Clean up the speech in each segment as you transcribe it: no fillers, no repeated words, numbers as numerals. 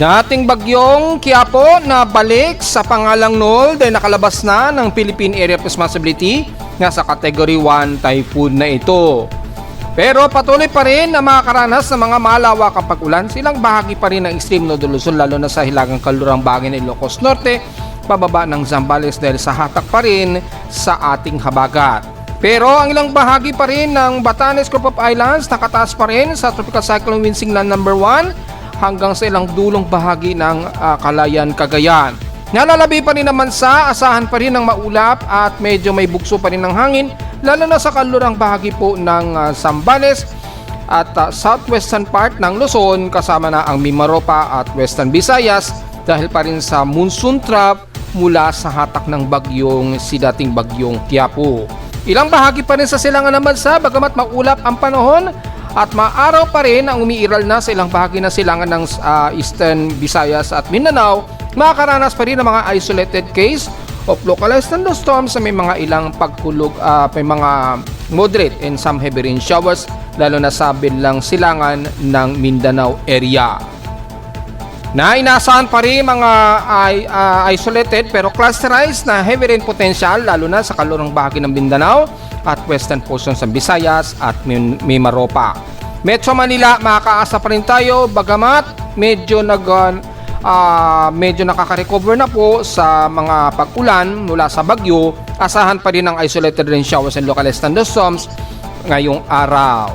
Dating bagyong Quiapo na balik sa pangalang NOL dahil nakalabas na ng Philippine Area of Responsibility nga sa Category 1 typhoon na ito. Pero patuloy pa rin na makakaranas ng mga malawakang pag-ulan silang bahagi pa rin ng extreme node Luzon, lalo na sa hilagang kalurang bahagi ng Ilocos Norte, pababa ng Zambales dahil sa hatak pa rin sa ating habagat. Pero ang ilang bahagi pa rin ng Batanes Group of Islands nakataas pa rin sa Tropical Cyclone Wind Signal number 1 hanggang sa ilang dulong bahagi ng Calayan, Cagayan. Nalalabi pa rin naman sa asahan pa rin ng maulap at medyo may bugso pa rin ng hangin, lalo na sa kalurang bahagi po ng Zambales at southwestern part ng Luzon, kasama na ang Mimaropa at Western Visayas dahil pa rin sa monsoon trap mula sa hatak ng bagyong dating bagyong Quiapo. Ilang bahagi pa rin sa silangan ng bansa bagamat maulap ang panahon at maaraw pa rin ang umiiral na sa ilang bahagi ng silangan ng Eastern Visayas at Mindanao, makakaranas pa rin ng mga isolated case of localized thunderstorms sa may mga ilang pagkulog, may mga moderate and some heavy rain showers, lalo na sa bilang silangan ng Mindanao area. Na inaasahan pa rin mga isolated pero clusterized na heavy rain potential, lalo na sa kalurang bahagi ng Mindanao at western portions ng Visayas at Mimaropa. Metro Manila, makakaasa pa rin tayo bagamat medyo nakaka-recover na po sa mga pag-ulan mula sa bagyo. Asahan pa rin ang isolated rain showers and localized thunderstorms ngayong araw.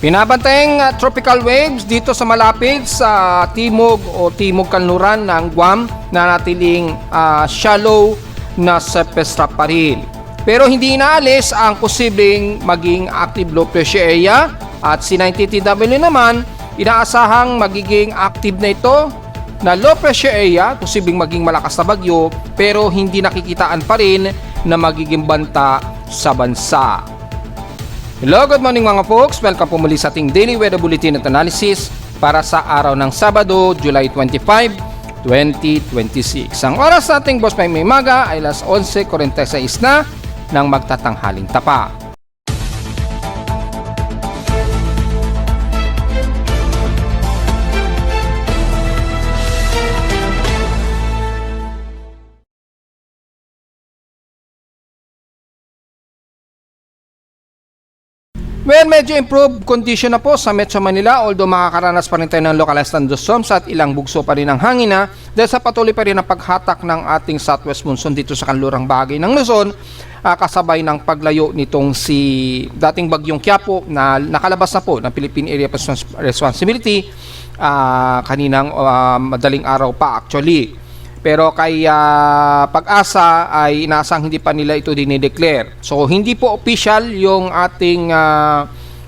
Pinabantayang tropical waves dito sa malapit sa timog o timog kanluran ng Guam na natiling shallow na surface trough pa rin. Pero hindi inaalis ang posibleng maging active low pressure area at si 90TW naman inaasahang magiging active na ito na low pressure area, posibleng maging malakas na bagyo pero hindi nakikitaan pa rin na magiging banta sa bansa. Hello, good morning mga folks. Welcome po muli sa ating Daily Weather Bulletin at Analysis para sa araw ng Sabado, July 25, 2026. Ang oras nating Boss May Maga ay alas 11:46 na ng magtatanghaling tapa. Well, medyo improved condition na po sa Metro Manila, although makakaranas pa rin tayo ng localized thunderstorms at ilang bugso pa rin ang hangin dahil sa patuloy pa rin ang paghatak ng ating southwest monsoon dito sa kanlurang bahagi ng Luzon, kasabay ng paglayo nitong si dating bagyong Quiapo na nakalabas na po ng Philippine Area of Responsibility kaninang madaling araw pa actually. Pero kay Pag-asa ay inaasang hindi pa nila ito dinideclare. So hindi po official yung ating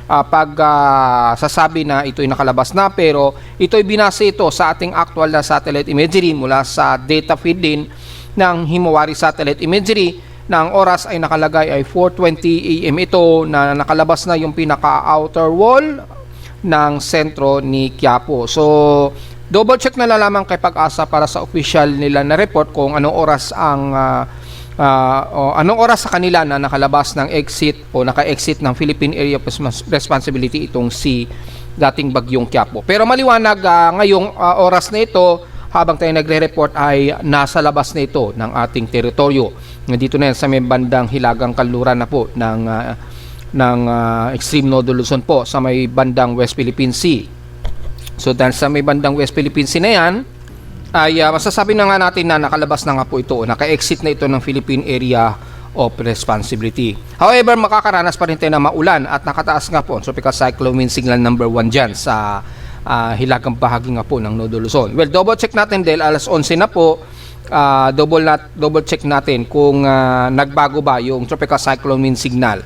pagsasabi na ito'y nakalabas na, pero ito'y binase ito sa ating actual na satellite imagery mula sa data feed din ng Himawari Satellite Imagery na ang oras ay nakalagay ay 4:20 AM ito na nakalabas na yung pinaka-outer wall ng sentro ni Quiapo. So double check na lamang kay Pag-asa para sa official nila na report kung anong oras anong oras sa kanila na nakalabas ng exit o naka-exit ng Philippine Area of Responsibility itong si dating bagyong Quiapo. Pero maliwanag ngayong oras na ito habang tayo nagre-report ay nasa labas na ito ng ating teritoryo. Dito na yan sa may bandang hilagang kanluran na po ng extreme node Luzon po sa may bandang West Philippine Sea. So dahil sa may bandang West Philippine Sea na yan, ay masasabi na nga natin na nakalabas na nga po ito, naka-exit na ito ng Philippine Area of Responsibility. However, makakaranas pa rin tayo ng maulan at nakataas nga po ang Tropical Cyclone Wind Signal number 1 dyan sa hilagang bahagi nga po ng Nodo Luzon. Well, double check natin dahil alas 11 na po, double check natin kung nagbago ba yung Tropical Cyclone Wind Signal.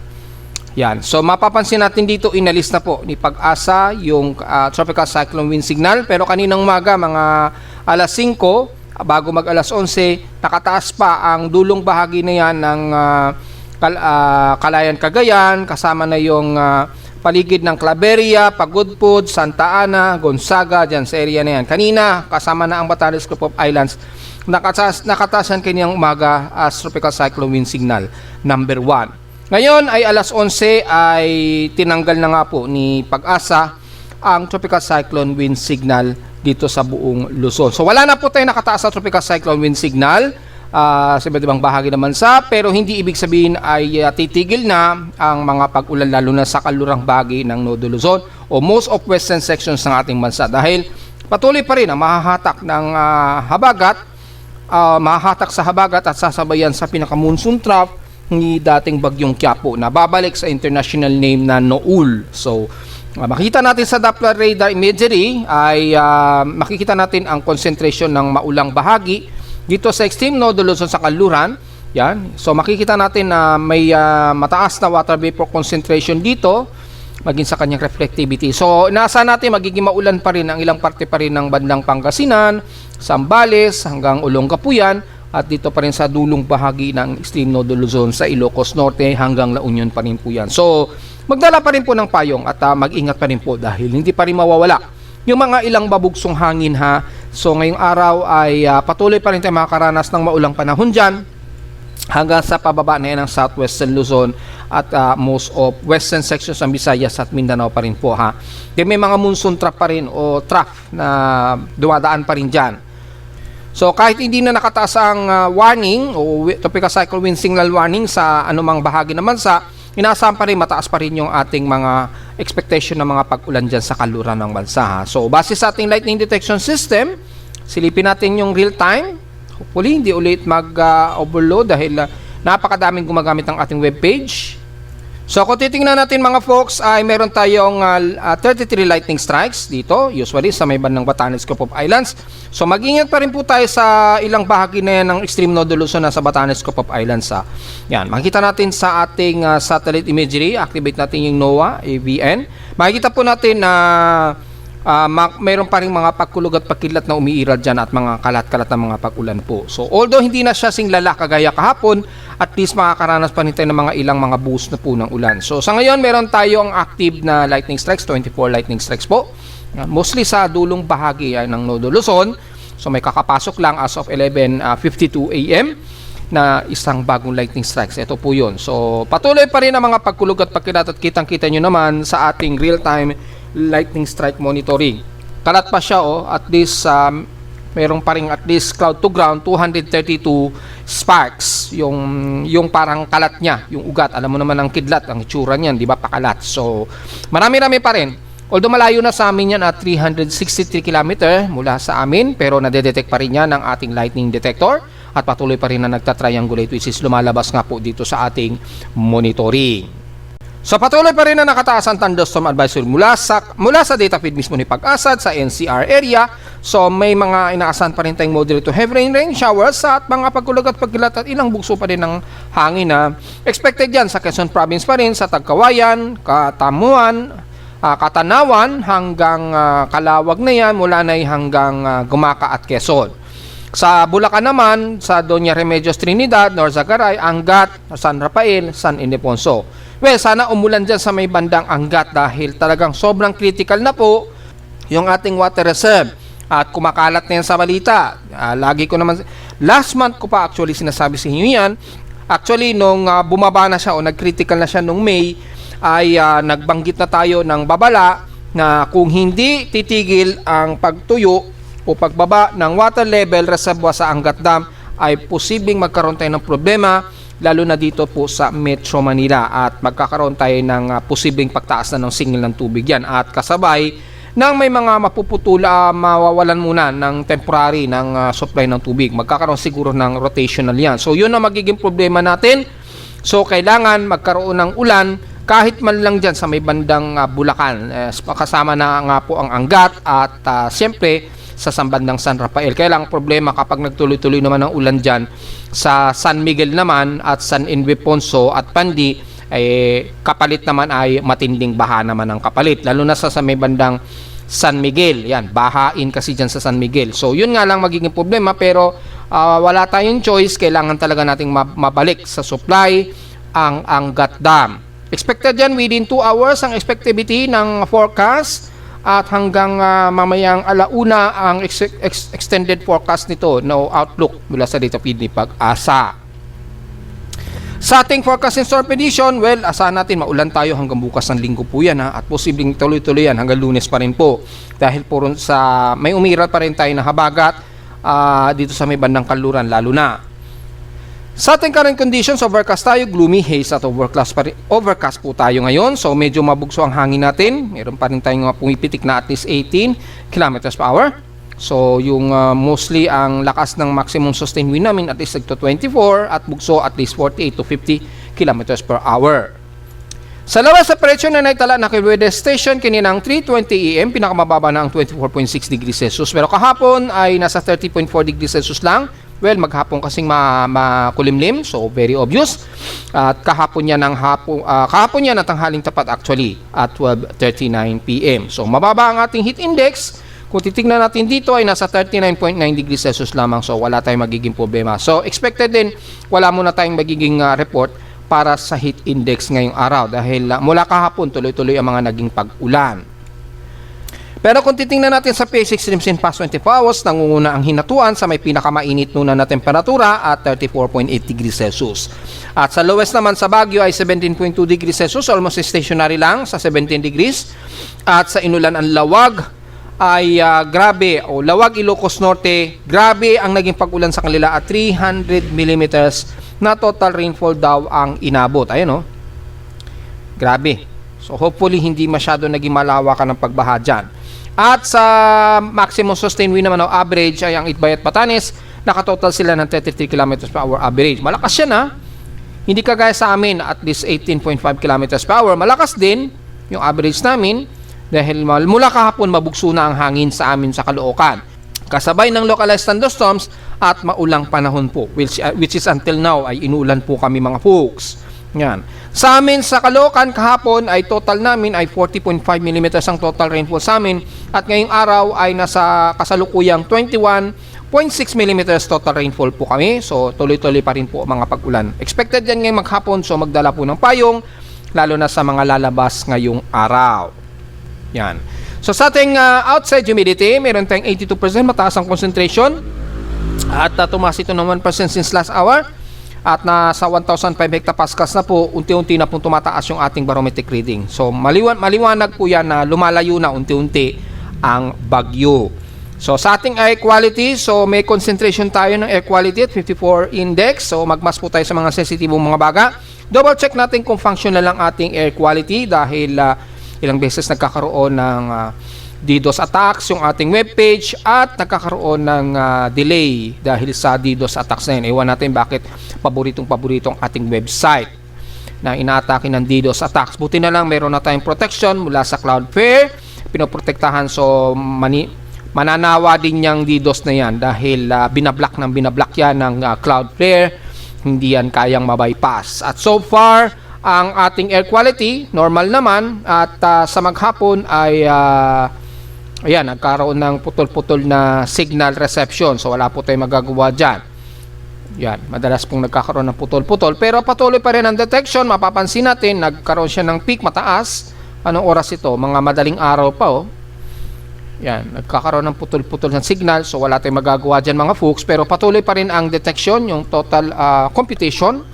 Yan. So mapapansin natin dito inalis na po ni Pag-asa yung Tropical Cyclone Wind Signal, pero kaninang umaga mga alas 5 bago mag alas 11 nakataas pa ang dulong bahagi na yan ng Calayan, Cagayan, kasama na yung paligid ng Claveria, Pagudpud, Santa Ana, Gonzaga, dyan sa area na yan. Kanina kasama na ang Batanes Group of Islands, nakataas yan kanyang umaga as Tropical Cyclone Wind Signal number 1. Ngayon ay alas 11 ay tinanggal na nga po ni Pag-asa ang Tropical Cyclone Wind Signal dito sa buong Luzon. So wala na po tayong nakataas na tropical cyclone wind signal sa iba't ibang bahagi ng bansa, pero hindi ibig sabihin ay titigil na ang mga pag-ulan lalo na sa kalurang bahagi ng Nodo Luzon o most of western sections ng ating bansa, dahil patuloy pa rin ang mahahatak ng mahahatak sa habagat at sasabayan sa pinaka-monsoon trough ni dating bagyong Quiapo na babalik sa international name na Noul. So makikita natin sa Doppler radar imagery ay makikita natin ang concentration ng maulang bahagi dito sa extreme Nodo Luzon sa kanluran. Yan. So makikita natin na may mataas na water vapor concentration dito, maging sa kanyang reflectivity. So inaasahan natin magiging maulan pa rin ang ilang parte pa rin ng bandang Pangasinan, Zambales hanggang Olongapuyan, at dito pa rin sa dulong bahagi ng extreme Nodo Luzon sa Ilocos Norte hanggang La Union pa rin po yan. So magdala pa rin po ng payong at mag-ingat pa rin po dahil hindi pa rin mawawala yung mga ilang babugsong hangin ha. So ngayong araw ay patuloy pa rin tayo makakaranas ng maulang panahon dyan hanggang sa pababa na yan ng southwestern Luzon at most of western sections ng Visayas at Mindanao pa rin po ha. Then may mga monsoon trough pa rin o trough na dumadaan pa rin dyan. So kahit hindi na nakataas ang warning o tropical cyclone wind signal warning sa anumang bahagi ng bansa, inaasahan pa rin mataas pa rin yung ating mga expectation ng mga pag-ulan dyan sa kaluran ng bansa ha. So base sa ating lightning detection system, silipin natin yung real time. Hopefully hindi ulit mag-overload dahil napakadaming gumagamit ng ating webpage. So kung titingnan natin mga folks ay meron tayong 33 lightning strikes dito, usually sa may bandang Batanes Group of Islands. So mag-ingat pa rin po tayo sa ilang bahagi na yan ng extreme Nodo Luzon na sa Batanes Group of Islands ha. Yan, makikita natin sa ating satellite imagery, activate natin yung NOAA, AVN. Makikita po natin na mayroon pa rin mga pagkulog at pagkilat na umiiral dyan at mga kalat-kalat na mga pag-ulan po. So although hindi na siya singlala kagaya kahapon, at least makakaranas pa rin tayo ng mga ilang mga boost na po ng ulan. So sa ngayon meron tayo ang active na lightning strikes, 24 lightning strikes po. Mostly sa dulong bahagi ng Nodo Luzon. So may kakapasok lang as of 11:52 AM na isang bagong lightning strikes. Ito po yun. So patuloy pa rin ang mga pagkulog at pagkilat at kitang-kita nyo naman sa ating real-time lightning strike monitoring. Kalat pa siya at least meron pa rin at least cloud to ground 232 sparks yung parang kalat niya, yung ugat. Alam mo naman ang kidlat, ang itsura niyan, di ba, pakalat. So marami-rami pa rin. Although malayo na sa amin yan at 363 km mula sa amin, pero nadedetect pa rin yan ng ating lightning detector at patuloy pa rin na nagtatriangulate, which is lumalabas nga po dito sa ating monitoring. So patuloy pa rin na nakataas ang thunderstorm advisory mula sa data feed mismo ni Pag-asa sa NCR area. So may mga inaasahan pa rin tayong moderate to heavy rain showers at mga pagkulog at pagkilat at ilang bugso pa rin ng hangin na expected yan sa Quezon Province pa rin, sa Tagkawayan, Katanawan hanggang Kalawag na yan, mula na hanggang Gumaka at Quezon. Sa Bulacan naman, sa Doña Remedios Trinidad, Norzagaray, Angat, San Rafael, San Ildefonso. Well, sana umulan dyan sa may bandang Angat dahil talagang sobrang critical na po yung ating water reserve. At kumakalat na yan sa balita. Lagi ko naman, last month ko pa actually sinasabi sa inyo yan. Actually, nung bumaba na siya o nag-critical na siya nung May, ay nagbanggit na tayo ng babala na kung hindi titigil ang pagtuyo o pagbaba ng water level reservoir sa Angat Dam, ay posibleng magkaroon tayo ng problema lalo na dito po sa Metro Manila at magkakaroon tayo ng posibleng pagtaas na ng singil ng tubig yan at kasabay nang may mga mawawalan muna ng temporary ng supply ng tubig. Magkakaroon siguro ng rotational yan. So yun ang magiging problema natin. So kailangan magkaroon ng ulan kahit man lang dyan sa may bandang Bulacan. Kasama na nga po ang Angat at siyempre sa sambandang San Rafael. Kaya lang problema kapag nagtuloy-tuloy naman ang ulan dyan sa San Miguel naman at San Ildefonso at Pandi, kapalit naman ay matinding baha naman ang kapalit. Lalo na sa may bandang San Miguel. Yan, bahain kasi dyan sa San Miguel. So yun nga lang magiging problema, pero wala tayong choice. Kailangan talaga nating mabalik sa supply ang Angat Dam. Expected dyan within 2 hours ang expectivity ng forecast. At hanggang mamayang alauna ang extended forecast nito, no outlook mula sa data feed ni Pag-asa. Sa ating forecast and storm prediction, well, asahan natin maulan tayo hanggang bukas ng linggo po yan ha, at posibleng tuloy-tuloy yan hanggang Lunes pa rin po. Dahil po sa may umiral pa rin tayo na habagat dito sa may bandang kanluran lalo na. Sa ating current conditions, overcast tayo, gloomy haze at overcast po tayo ngayon. So medyo mabugso ang hangin natin. Meron pa rin tayong pumipitik na at least 18 kilometers per hour. So yung mostly ang lakas ng maximum sustained wind namin at least to 24 at bugso at least 48 to 50 kilometers per hour. Sa lowest temperature na naitala na kay weather station kaninang 3:20 AM, pinakamababa na ang 24.6 degrees Celsius. Pero kahapon ay nasa 30.4 degrees Celsius lang. Well, maghapon kasing makulimlim, so very obvious. At kahapon yan at tanghaling tapat actually at 12:39 PM. So mababa ang ating heat index. Kung titignan natin dito ay nasa 39.9 degrees Celsius lamang, so wala tayong magiging problema. So expected din wala muna tayong magiging report para sa heat index ngayong araw dahil mula kahapon tuloy-tuloy ang mga naging pag-ulan. Pero kung titingnan natin sa PH Extremes in past 24 hours, nangunguna ang hinatuan sa may pinakamainit nuna na temperatura at 34.8 degrees Celsius. At sa lowest naman sa Baguio ay 17.2 degrees Celsius, almost stationary lang sa 17 degrees. At sa Inulan ang Lawag ay grabe, Lawag, Ilocos Norte, grabe ang naging pag-ulan sa kanila at 300 millimeters na total rainfall daw ang inabot. Ayun grabe. So hopefully hindi masyado naging malawakan ng pagbaha dyan. At sa maximum sustained wind naman average ay ang Itbayat Batanes, nakatotal sila ng 33 km per hour average. Malakas yan hindi kagaya sa amin at least 18.5 km per hour. Malakas din yung average namin dahil mula kahapon mabugso na ang hangin sa amin sa Caloocan. Kasabay ng localized thunderstorms at maulang panahon po, which is until now ay inuulan po kami mga folks. Yan. Sa amin sa Caloocan kahapon ay total namin ay 40.5 mm ang total rainfall sa amin at ngayong araw ay nasa kasalukuyang 21.6 mm total rainfall po kami. So tuloy-tuloy pa rin po mga pag-ulan. Expected yan ngayong maghapon, so magdala po ng payong lalo na sa mga lalabas ngayong araw. Yan. So sa ating outside humidity, meron tayong 82%, mataas ang concentration. At tumaas ito ng 1% since last hour. At nasa 1,005 hectopascals na po, unti-unti na pong tumataas yung ating barometric reading. So maliwanag po yan na lumalayo na unti-unti ang bagyo. So sa ating air quality, so may concentration tayo ng air quality at 54 index. So magmas po tayo sa mga sensitibong mga baga. Double check natin kung functional lang ating air quality dahil ilang beses nagkakaroon ng DDoS attacks yung ating webpage at nagkakaroon ng delay dahil sa DDoS attacks na yun. Ewan natin bakit paboritong ating website na inaatake ng DDoS attacks. Buti na lang meron na tayong protection mula sa Cloudflare. Pinoprotektahan, so mananawa din yung DDoS na yan dahil binablock yan ng Cloudflare. Hindi yan kayang mabypass. At so far, ang ating air quality, normal naman. At sa maghapon ay ayan, nagkaroon ng putol-putol na signal reception. So wala po tayong magagawa dyan. Yan, madalas pong nagkakaroon ng putol-putol. Pero patuloy pa rin ang detection. Mapapansin natin, nagkaroon siya ng peak mataas. Anong oras ito? Mga madaling araw pa Yan, nagkakaroon ng putol-putol ng signal. So wala tayong magagawa dyan mga folks. Pero patuloy pa rin ang detection, yung total computation.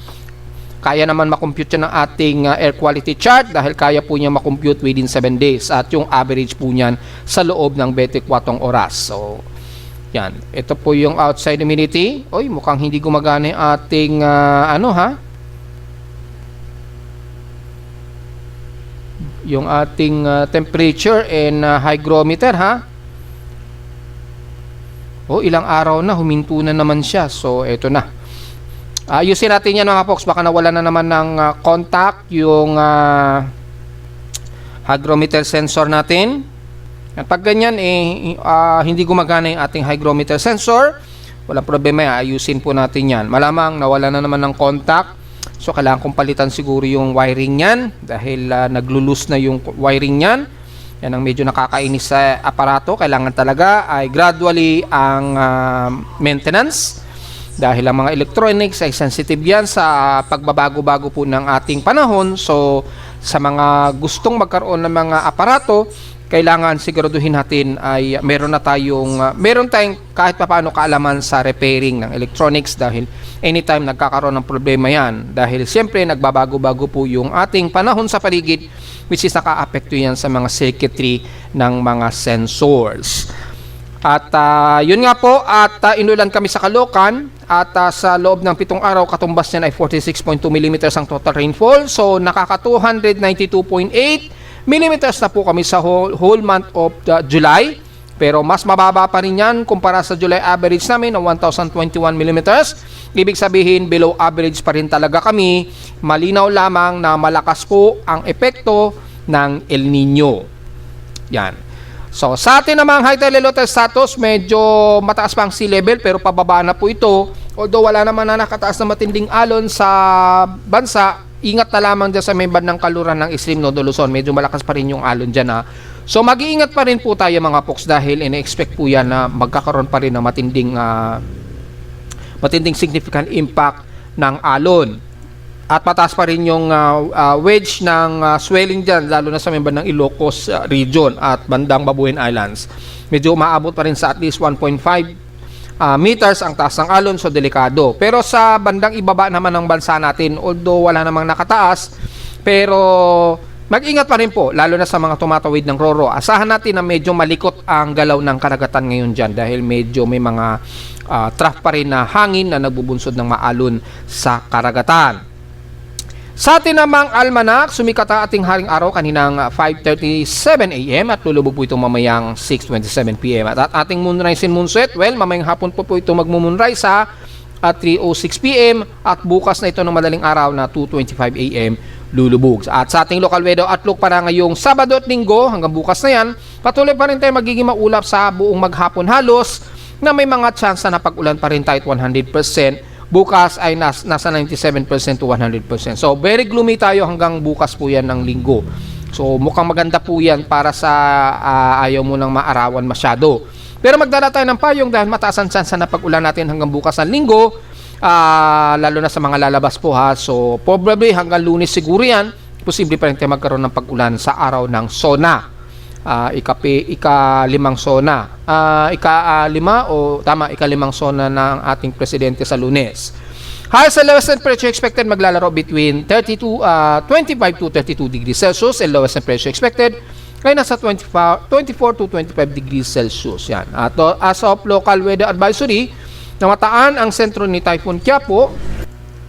Kaya naman makompute ng ating air quality chart dahil kaya po niya makompute within 7 days at yung average po niyan sa loob ng 24 oras. So, yan. Ito po yung outside humidity. Oy, mukhang hindi gumagana yung ating yung ating temperature and hygrometer ilang araw na huminto na naman siya. So, ito na. Ayusin natin yan mga folks, baka nawala na naman ng contact yung hygrometer sensor natin. At pag ganyan hindi gumagana yung ating hygrometer sensor, walang problema, ayusin po natin yan. Malamang nawala na naman ng contact, so kailangan kong palitan siguro yung wiring yan dahil naglulus na yung wiring yan. Yan ang medyo nakakainis sa aparato. Kailangan talaga ay gradually ang maintenance. Dahil ang mga electronics ay sensitive yan sa pagbabago-bago po ng ating panahon. So, sa mga gustong magkaroon ng mga aparato kailangan siguraduhin natin ay meron tayong kahit papaano kaalaman sa repairing ng electronics dahil anytime nagkakaroon ng problema yan dahil siyempre nagbabago-bago po yung ating panahon sa paligid which is naka-apekto yan sa mga circuitry ng mga sensors. At yun nga po at inulan kami sa Caloocan at sa loob ng 7 araw katumbas niyan ay 46.2 mm ang total rainfall, so nakaka 292.8 millimeters na po kami sa whole month of July. Pero mas mababa pa rin yan kumpara sa July average namin na 1,021 millimeters. Ibig sabihin, below average pa rin talaga kami. Malinaw lamang na malakas po ang epekto ng El Nino. Yan. So, sa atin namang high tide low tide status, medyo mataas pa ang sea level pero pababa na po ito. Although wala naman na nakataas na matinding alon sa bansa, ingat na lamang dyan sa may bandang kaluran ng Extreme Nodo Luzon. Medyo malakas pa rin yung alon dyan ha. So mag-iingat pa rin po tayo mga folks dahil ina-expect po yan na magkakaroon pa rin ng matinding significant impact ng alon. At mataas pa rin yung wedge ng swelling dyan lalo na sa may bandang Ilocos region at bandang Babuyan Islands. Medyo umaabot pa rin sa at least 1.5 meters ang taas ng alon, so delikado. Pero sa bandang ibaba naman ng bansa natin, although wala namang nakataas, pero mag-ingat pa rin po, lalo na sa mga tumatawid ng Roro. Asahan natin na medyo malikot ang galaw ng karagatan ngayon dyan dahil medyo may mga trough pa rin na hangin na nagbubunsod ng maalon sa karagatan. Sa atin namang almanak, sumikat ang ating haring araw kaninang 5:37 AM at lulubog po ito mamayang 6:27 PM. At ating moonrise and moonset, well, mamayang hapon po ito magmo-moonrise sa 3:06 PM at bukas na ito ng madaling araw na 2:25 AM lulubog. At sa ating local weather outlook para ngayong Sabado at Linggo hanggang bukas na yan, patuloy pa rin tayo magiging maulap sa buong maghapon halos na may mga tsansa na pag-ulan pa rin tayo at 100%. Bukas ay nasa 97% to 100%. So, very gloomy tayo hanggang bukas po yan ng Linggo. So, mukhang maganda po yan para sa ayaw mo nang maarawan masyado. Pero magdala tayo ng payong dahil mataas ang tsansa na pag-ulan natin hanggang bukas ng Linggo, lalo na sa mga lalabas po ha. So, probably hanggang Lunes siguro yan, posible pa rin tayo magkaroon ng pag-ulan sa araw ng SONA. Ika-limang SONA. Ika-limang SONA ng ating presidente sa Lunes. Highest and lowest temperature expected maglalaro between 25 to 32 degrees Celsius and lowest temperature expected ay nasa 24 to 25 degrees Celsius. Yan. At as of local weather advisory, namataan ang sentro ni Typhoon Qiapo.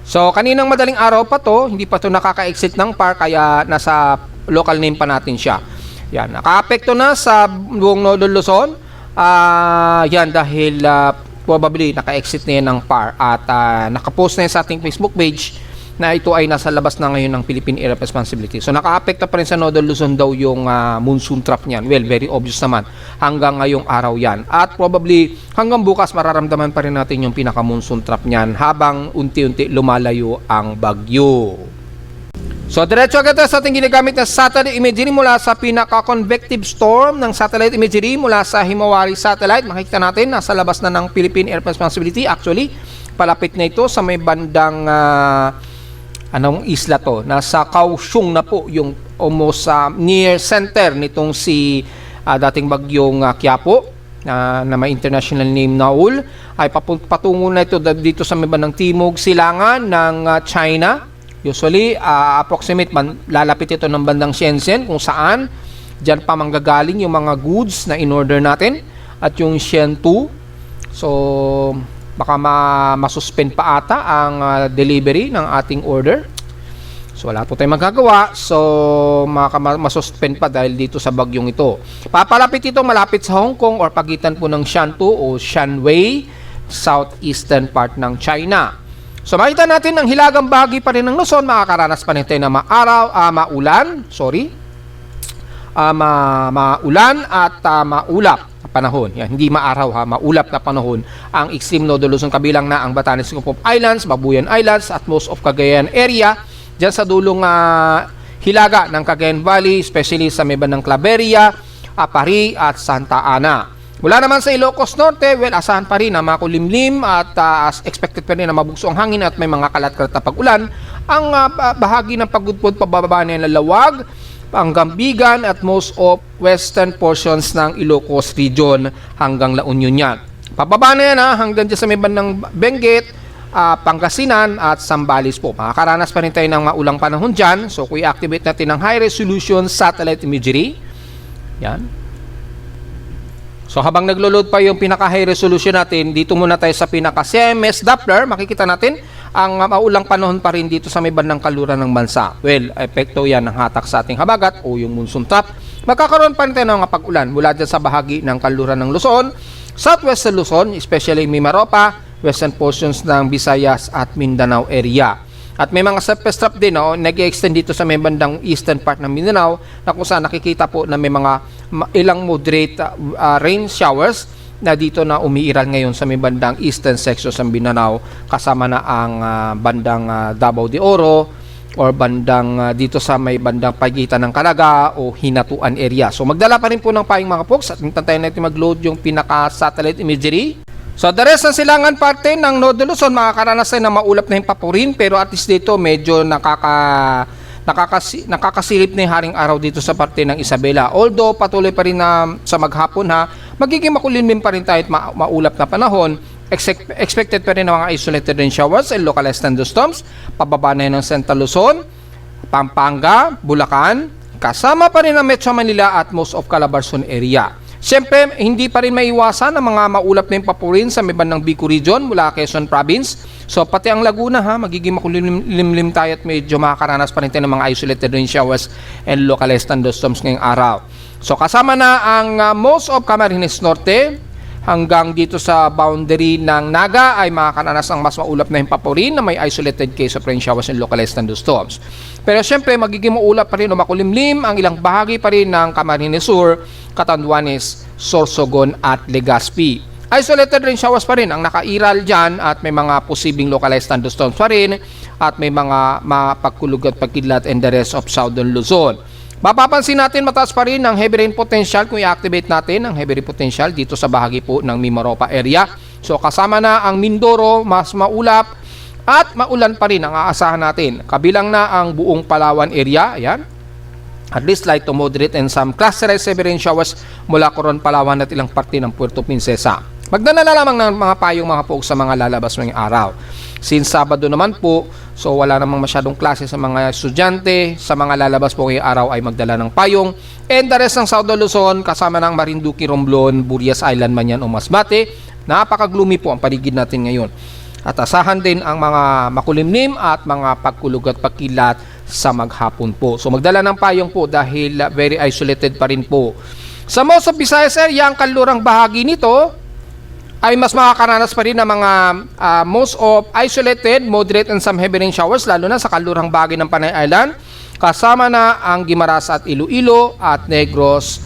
So, kaninang madaling araw pa to, hindi pa to nakaka-exit ng PAR kaya nasa local name pa natin siya. Yan, naka-apekto na sa buong Nodo Luzon. Yan dahil probably naka-exit na yan ng PAR at naka-post na yan sa ating Facebook page na ito ay nasa labas na ngayon ng Philippine Area of Responsibility. So naka-apekto pa rin sa Nodo Luzon daw yung monsoon trap niyan. Well, very obvious naman hanggang ngayong araw yan. At probably hanggang bukas mararamdaman pa rin natin yung pinaka-monsoon trap niyan habang unti-unti lumalayo ang bagyo. So, diretso agad sa ating ginagamit na satellite imagery mula sa pinaka-convective storm ng satellite imagery mula sa Himawari Satellite. Makikita natin, nasa labas na ng Philippine Air Responsibility. Actually, palapit na ito sa may bandang, anong isla to? Nasa Kaohsiung na po, yung almost near center nitong si dating bagyong Qiapo na may international name na Naul. Ay patungo na ito dito sa may bandang timog silangan ng China. Usually, approximate lalapit ito ng bandang Shenzhen kung saan dyan pa manggagaling yung mga goods na in-order natin at yung Shenzhou. So, baka masuspend pa ata ang delivery ng ating order. So, wala po tayong magagawa. So, masuspend pa dahil dito sa bagyong ito. Papalapit ito malapit sa Hong Kong or pagitan po ng Shantou o Shanwei, southeastern part ng China. So makita natin ang hilagang bahagi pa rin ng Luzon, makakaranas pa rin tayo na maulan at maulap na panahon. Yan, hindi maaraw ha, maulap na panahon ang Extreme Nodo Luzon kabilang na ang Batanes Group of Islands, Babuyan Islands at most of Cagayan area. Diyan sa dulong hilaga ng Cagayan Valley, especially sa may bandang Claveria, Apari at Santa Ana. Mula naman sa Ilocos Norte, well, asahan pa rin na makulimlim at as expected pa rin na mabugso ang hangin at may mga kalat-kalat na pag-ulan. Ang bahagi ng pagudpod pababa na lalawag Panggambigan at most of western portions ng Ilocos region hanggang La Union yan. Pababa na yan hanggang dyan sa may bandang Benguet, Pangasinan at Zambales po. Makakaranas pa rin tayo ng maulang panahon dyan. So kung i-activate natin ang high resolution satellite imagery, yan. So habang naglo-load pa yung pinaka high resolution natin, dito muna tayo sa pinaka CMS Doppler. Makikita natin ang maulang panahon pa rin dito sa may bandang kaluran ng bansa. Well, epekto yan ng hatak sa ating habagat o yung monsoon trap. Magkakaroon pa rin tayo ng pag-ulan mula dyan sa bahagi ng kaluran ng Luzon, southwestern Luzon, especially Mimaropa, western portions ng Visayas at Mindanao area. At may mga surface trap din nag-extend dito sa may bandang eastern part ng Mindanao na kung saan nakikita po na may mga ilang moderate rain showers na dito na umiiral ngayon sa may bandang eastern section ng Mindanao, kasama na ang bandang Davao de Oro or bandang dito sa may bandang pagitan ng Calaga o Hinatuan area. So magdala pa rin po ng payong mga folks at hintayin natin mag-load yung pinaka-satellite imagery. So the rest ng silangan parte ng Northern Luzon, makakaranas tayo ng maulap na himpapurin, pero at least dito medyo nakakasilip na yung haring araw dito sa parte ng Isabela. Although patuloy pa rin na sa maghapon magiging makulimlim pa rin tayo at maulap na panahon. Expected pa rin ng mga isolated rain showers and localized thunderstorms. Pababa na yun ng Central Luzon, Pampanga, Bulacan, kasama pa rin ang Metro Manila at most of Calabarzon area. Siyempre, hindi pa rin maiwasan ang mga maulap na himpapurin sa may bandang Bicol region mula Quezon Province. So, pati ang Laguna magiging makulimlim tayo at medyo makakaranas pa rin tayo ng mga isolated rain showers and localized thunderstorms ngayong araw. So, kasama na ang most of Camarines Norte hanggang dito sa boundary ng Naga ay makakaranas ng mas maulap na himpapurin na may isolated case of rain showers and localized thunderstorms. Pero siyempre, magiging maulap pa rin o makulimlim ang ilang bahagi pa rin ng Camarines Sur, Catanduanes, Sorsogon at Legazpi. Isolated rain showers pa rin ang nakairal dyan at may mga posibleng localized thunderstorms pa rin at may mga mapagkulog at pagkidlat and the rest of southern Luzon. Mapapansin natin mataas pa rin ang heavy rain potential kung i-activate natin ang heavy rain potential dito sa bahagi po ng Mimaropa area. So kasama na ang Mindoro, mas maulap at maulan pa rin ang aasahan natin. Kabilang na ang buong Palawan area, ayan. At least light to moderate and some clusterized heavy rain showers mula Coron, Palawan at ilang parte ng Puerto Princesa. Magdala na lamang ng mga payong mga folks sa mga lalabas ngayong araw. Since Sabado naman po, so wala namang masyadong klase sa mga estudyante. Sa mga lalabas po ngayong araw ay magdala ng payong. And the rest ng Southern Luzon, kasama ng Marinduque, Romblon, Burias Island man yan o Masbate. Napaka-gloomy po ang paligid natin ngayon. At asahan din ang mga makulimlim at mga pagkulog at pagkilat sa maghapon po. So magdala ng payong po dahil very isolated pa rin po. Sa most of Visayas area, ang kalurang bahagi nito ay mas makakaranas pa rin ng mga most of isolated, moderate and some heavy rain showers, lalo na sa kalurang bahagi ng Panay Island. Kasama na ang Guimaras at Iloilo at Negros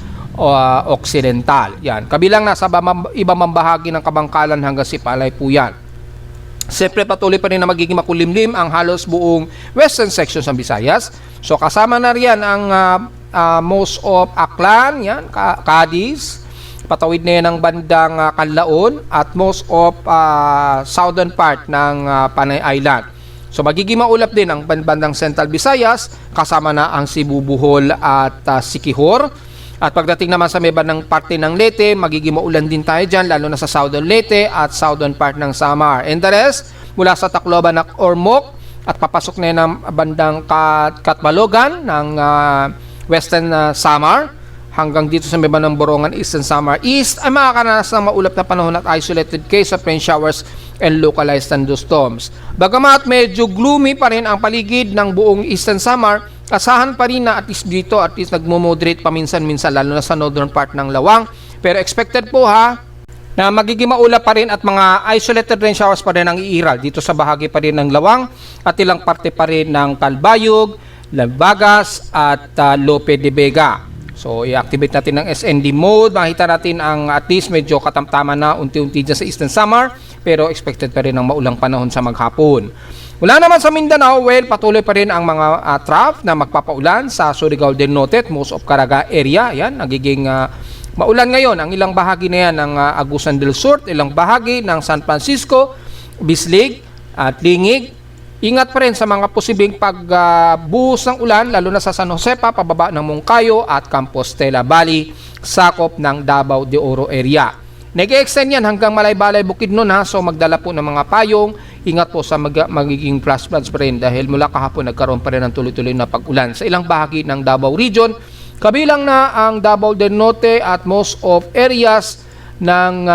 Occidental. Yan. Kabilang na sa ibang bahagi ng Kabangkalan hanggang Sipalay po yan. Siyempre patuloy pa rin na magiging makulimlim ang halos buong western section ng Visayas. So kasama na riyan ang most of Aklan, yan, Cadiz, patawid na yan ng bandang Canlaon at most of southern part ng Panay Island. So magiging maulap din ang bandang Central Visayas, kasama na ang Cebu, Bohol at Siquijor. At pagdating naman sa may bandang parte ng Leyte, magiging maulan din tayo dyan, lalo na sa southern Leyte at southern part ng Samar. And the rest, mula sa Tacloban at Ormoc at papasok na yan ng bandang Catbalogan ng western Samar hanggang dito sa may bandang Borongan, eastern Samar East ay makakaranas ng maulap na panahon at isolated case of rain showers and localized thunderstorms. Bagamat medyo gloomy pa rin ang paligid ng buong eastern Samar, asahan pa rin na at least dito, at least nagmo-moderate paminsan-minsan, lalo na sa northern part ng Lawang. Pero expected po na magiging maulap pa rin at mga isolated rain showers pa rin ang iiral dito sa bahagi pa rin ng Lawang at ilang parte pa rin ng Calbayog, Lambagas at Lope de Vega. So i-activate natin ang SND mode. Makita natin ang at least medyo katamtaman na unti-unti dyan sa Eastern Samar, pero expected pa rin ang maulang panahon sa maghapon. Wala naman sa Mindanao, well, patuloy pa rin ang mga trough na magpapaulan sa Surigao del Norte at most of Caraga area. Yan, nagiging maulan ngayon ang ilang bahagi na yan ng Agusan del Sur, ilang bahagi ng San Francisco, Bislig at Lingig, Ingat pa rin sa mga posibleng pagbuhos ng ulan, lalo na sa San Jose pababa ng Moncayo at Compostela Valley, sakop ng Davao de Oro area. Nag-extend yan hanggang Malay-Balay, Bukidnon ha, so magdala po ng mga payong. Ingat po sa magiging flash floods pa rin dahil mula kahapon nagkaroon pa rin ng tuloy-tuloy na pag-ulan sa ilang bahagi ng Davao Region, kabilang na ang Davao del Norte at most of areas ng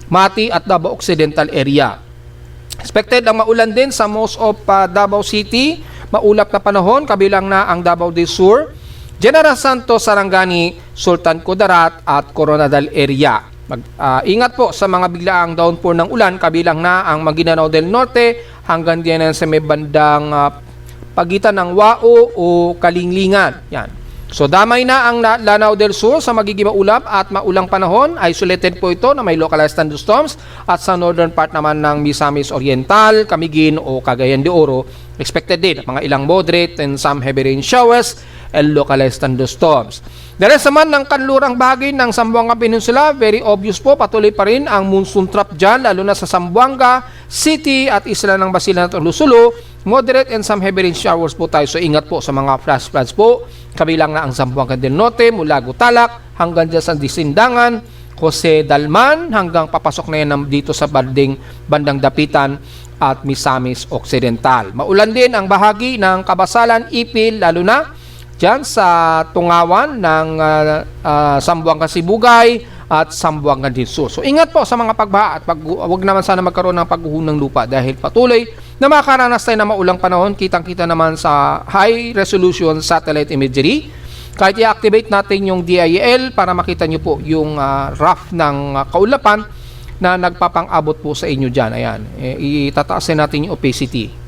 Mati at Davao Occidental area. Expected ang maulan din sa most of Davao City, maulap na panahon, kabilang na ang Davao del Sur, General Santos, Sarangani, Sultan Kudarat at Coronadal area. Ingat po sa mga biglaang downpour ng ulan, kabilang na ang Maguindanao del Norte hanggang diyan sa may bandang pagitan ng Wao o Kalinglingan. Yan. So damay na ang Lanao del Sur sa magiging maulap at maulang panahon. Isolated po ito na may localized thunderstorms, at sa northern part naman ng Misamis Oriental, Camiguin o Cagayan de Oro, expected din mga ilang moderate and some heavy rain showers and localized thunderstorms. The rest naman ng kanlurang bahagi ng Zamboanga Peninsula, very obvious po, patuloy pa rin ang monsoon trap dyan, lalo na sa Zamboanga City at isla ng Basilan at Lusulo. Moderate and some heavy rain showers po tayo, so ingat po sa mga flash floods po, kabilang na ang Zamboanga del Norte mula Gutalak hanggang dyan sa Disindangan, Jose Dalman, hanggang papasok na yan dito sa bandang Dapitan at Misamis Occidental. Maulan din ang bahagi ng Kabasalan, Ipil, lalo na dyan sa tungawan ng Zamboanga Sibugay at Zamboanga del Sur. So ingat po sa mga pagbaha at wag naman sana magkaroon ng pagguho ng lupa dahil patuloy na makaranas tayo ng maulang panahon. Kitang-kita naman sa high resolution satellite imagery. Kahit i-activate natin yung DIL para makita nyo po yung rough ng kaulapan na nagpapang-abot po sa inyo dyan. Ayan, itataasin natin yung opacity.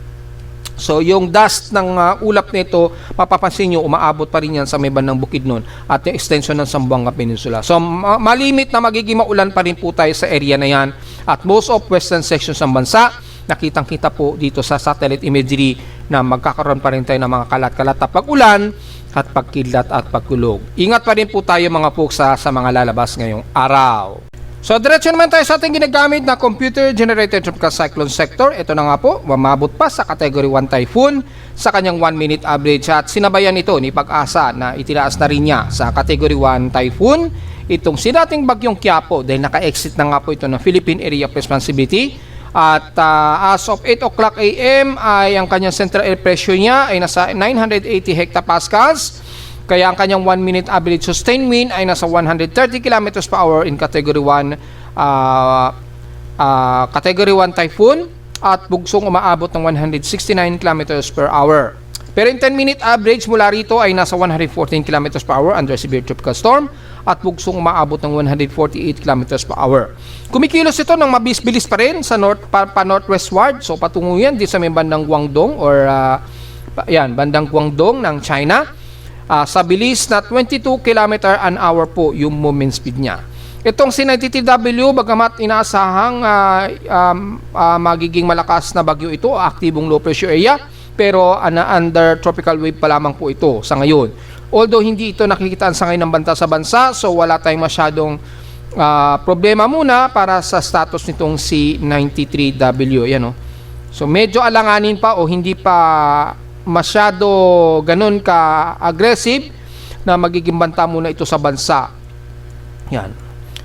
So yung dust ng ulap nito, mapapansin nyo, umaabot pa rin yan sa may bandang Bukidnon at yung extension ng Zamboanga Peninsula. So malimit na magiging maulan pa rin po tayo sa area na yan, at most of western sections ng bansa, nakitang-kita po dito sa satellite imagery na magkakaroon pa rin tayo ng mga kalat-kalat na pag-ulan at pagkidlat at pagkulog. Ingat pa rin po tayo mga folks sa mga lalabas ngayong araw. So diretso naman tayo sa ating ginagamit na computer-generated tropical cyclone sector. Ito na nga po, mamabot pa sa Category 1 typhoon sa kanyang 1-minute average, at sinabayan ito ni Pag-asa na itinaas na rin niya sa Category 1 typhoon itong sinating bagyong Quiapo dahil naka-exit na nga po ito ng Philippine Area of Responsibility. At as of 8 o'clock AM ay ang kanyang central air pressure niya ay nasa 980 hectopascals. Kaya ang kanyang 1-minute average sustained wind ay nasa 130 km per hour in Category 1 Category 1 typhoon, at bugsong umaabot ng 169 km per hour. Pero in 10-minute average mula rito ay nasa 114 km per hour under severe tropical storm, at bugsong umaabot ng 148 km per hour. Kumikilos ito ng mabilis-bilis pa rin sa northwestward, so patungo yan di sa may bandang Guangdong or bandang Guangdong ng China. Sa bilis na 22 km an hour po yung movement speed niya. Itong C-90TW, bagamat inaasahang magiging malakas na bagyo ito, aktibong low pressure area, pero under tropical wave pa lamang po ito sa ngayon. Although hindi ito nakikitaan sa ngayon ng banta sa bansa, so wala tayong masyadong problema muna para sa status nitong C-93W. Yan, so medyo alanganin pa o hindi pa masyado ganun ka-aggressive na magiging banta muna ito sa bansa. Yan.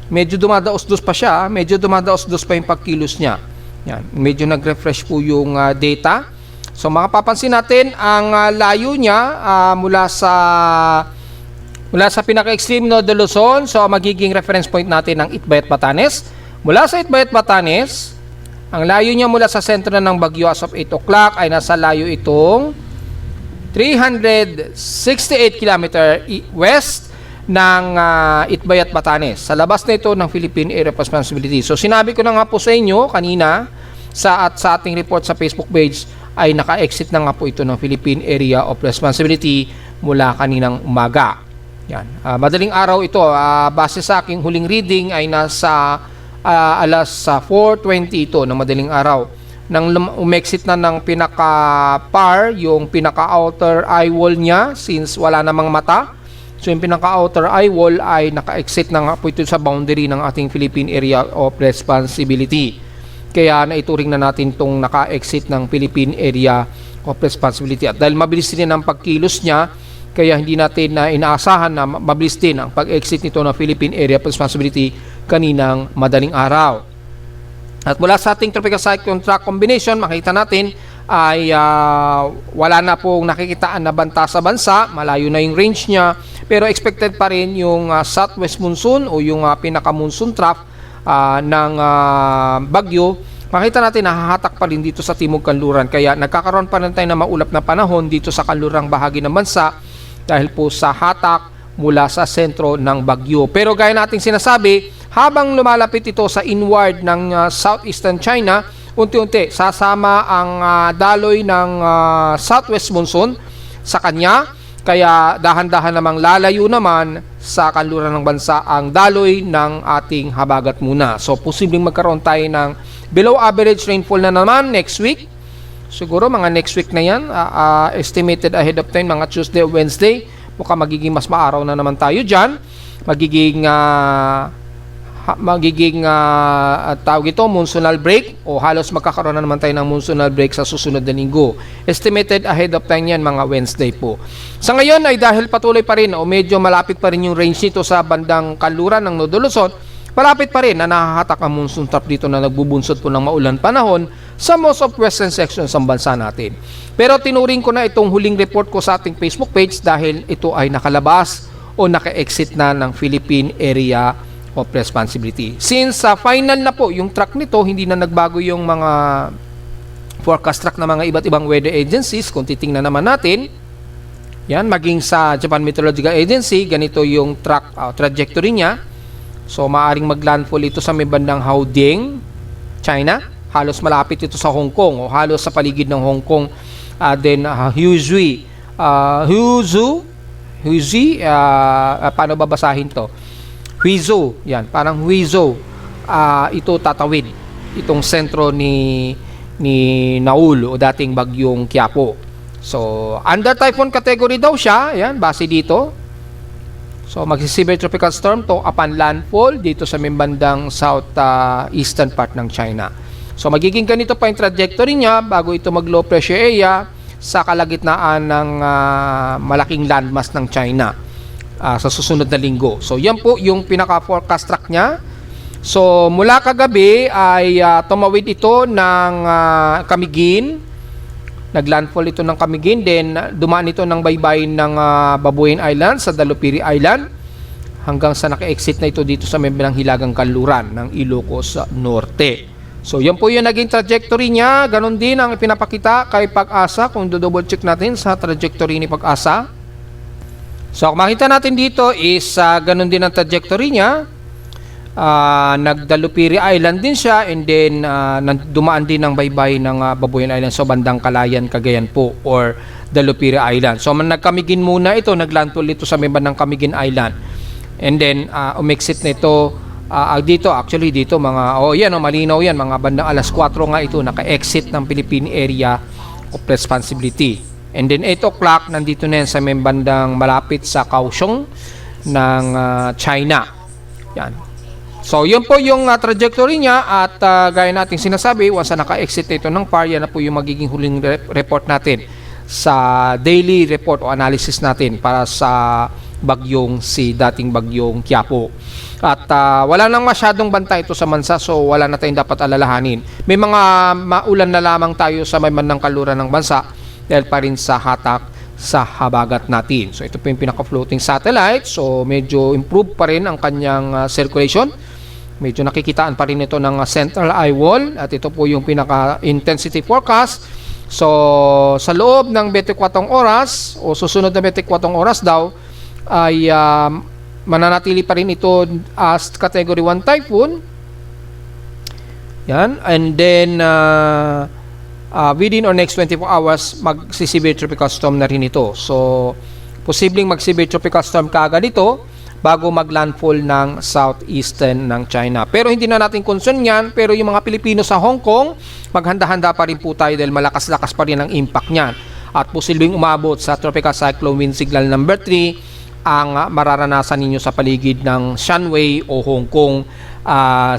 Medyo dumadaos-dos pa siya, medyo dumadaos-dos pa yung pagkilos niya. Yan. Medyo nag-refresh po yung data. So makapapansin natin ang layo niya mula sa pinaka-extreme node de Luzon. So magiging reference point natin ng Itbayat, Batanes. Mula sa Itbayat, Batanes, ang layo niya mula sa sentro ng bagyo as of 8 o'clock ay nasa layo itong 368 km west ng Itbayat, Batanes. Sa labas na ito ng Philippine Area of Responsibility. So sinabi ko na nga po sa inyo kanina sa ating report sa Facebook page ay naka-exit na nga po ito ng Philippine Area of Responsibility mula kaninang umaga. Yan. Madaling araw ito. Base sa aking huling reading ay nasa alas 4:20 ito ng madaling araw. Nang umexit na ng pinaka-par, yung pinaka-outer eye wall niya, since wala namang mata. So yung pinaka-outer eye wall ay naka-exit na nga po ito sa boundary ng ating Philippine Area of Responsibility. kaya naituring na natin itong naka-exit ng Philippine Area of Responsibility. At dahil mabilis din ang pagkilos niya, kaya hindi natin na inaasahan na mabilis din ang pag-exit nito ng Philippine Area of Responsibility kaninang madaling araw. At mula sa ating tropical cyclone track combination, makita natin ay wala na pong nakikitaan na banta sa bansa, malayo na yung range niya, pero expected pa rin yung southwest monsoon o yung pinaka-monsoon trough ng bagyo. Makita natin nahahatak pa rin dito sa Timog Kanluran, kaya nagkakaroon pa rin tayo na maulap na panahon dito sa kanlurang bahagi ng bansa dahil po sa hatak mula sa sentro ng bagyo. Pero gaya nating sinasabi, habang lumalapit ito sa inward ng southeastern China, unti-unti sasama ang daloy ng southwest monsoon sa kanya, kaya dahan-dahan namang lalayo naman sa kanluran ng bansa ang daloy ng ating habagat muna. So posibleng magkaroon tayo ng below average rainfall na naman next week. Siguro mga next week na yan, estimated ahead of time mga Tuesday o Wednesday, mukhang magiging mas maaraw na naman tayo dyan. Magiging tawag ito monsoonal break, o halos magkakaroon na naman tayo ng monsoonal break sa susunod na linggo. Estimated ahead of time yan mga Wednesday po. Sa ngayon ay dahil patuloy pa rin o medyo malapit pa rin yung range nito sa bandang kanluran ng Nodo Luzon, malapit pa rin na nahahatak ang monsoon trough dito na nagbubunsod po ng maulan panahon sa most of western sections ng bansa natin. Pero tinuring ko na itong huling report ko sa ating Facebook page dahil ito ay nakalabas o naka-exit na ng Philippine Area of Responsibility. Since final na po yung track nito, hindi na nagbago yung mga forecast track ng mga iba't ibang weather agencies. Kung titingnan naman natin, yan, maging sa Japan Meteorological Agency, ganito yung track trajectory niya. So maaring maglandfall ito sa may bandang Haoding, China. Halos malapit ito sa Hong Kong o halos sa paligid ng Hong Kong. Then Huzui, paano babasahin to? Huizhou, yan, parang Huizhou. Ito tatawid itong sentro ni Naul o dating bagyong Quiapo. So under typhoon category daw siya, yan, base dito. So magsi-severe tropical storm to upon landfall dito sa may bandang southeastern part ng China. So magiging ganito pa yung trajectory niya bago ito mag-low pressure area sa kalagitnaan ng malaking landmass ng China sa susunod na linggo. So yan po yung pinaka-forecast track niya. So mula kagabi ay tumawid ito ng Camiguin. Naglandfall ito ng Camiguin, then dumaan ito ng baybayin ng Babuyan Island sa Dalupiri Island hanggang sa naka-exit na ito dito sa may hilagang kanluran ng Ilocos Norte. So yan po yung naging trajectory niya. Ganon din ang ipinapakita kay Pag-asa kung do-double check natin sa trajectory ni Pag-asa. So makita natin dito is ganon din ang trajectory niya. Nagdalupiri Island din siya, and then dumaan din ng baybay ng Babuyan Island, so bandang Kalayan, Cagayan po, or Dalupiri Island. So nagkamigin muna ito, naglandfall ito sa may bandang Camiguin Island, and then umexit na ito dito, actually dito mga malinaw yan, mga bandang alas 4 nga ito naka-exit ng Philippine Area of Responsibility, and then 8 o'clock nandito na yan sa may bandang malapit sa Kaohsiung ng China. Yan. So, yun po yung trajectory niya, at gaya natin sinasabi, once na naka-exit ito ng PAR, yan na po yung magiging huling report natin sa daily report o analysis natin para sa dating bagyong Quiapo. At wala nang masyadong banta ito sa bansa, so wala na tayong dapat alalahanin. May mga maulan na lamang tayo sa may bandang kaluran ng bansa dahil pa rin sa hatak sa habagat natin. So, ito po yung pinaka-floating satellite. So, medyo improve pa rin ang kanyang circulation. Medyo nakikitaan pa rin ito ng central eye wall, at ito po yung pinaka-intensity forecast. So sa loob ng 24 oras o susunod na 24 oras daw ay mananatili pa rin ito as category 1 typhoon. Yan, and then within or next 24 hours magsi-severe tropical storm na rin ito. So posibleng mag-severe tropical storm kaagad ito bago mag-landfall ng southeastern ng China. Pero hindi na natin concern yan. Pero yung mga Pilipino sa Hong Kong, maghanda-handa pa rin po tayo dahil malakas-lakas pa rin ang impact niyan. At posibleng umabot sa Tropical Cyclone Wind Signal number 3 ang mararanasan ninyo sa paligid ng Shanwei o Hong Kong.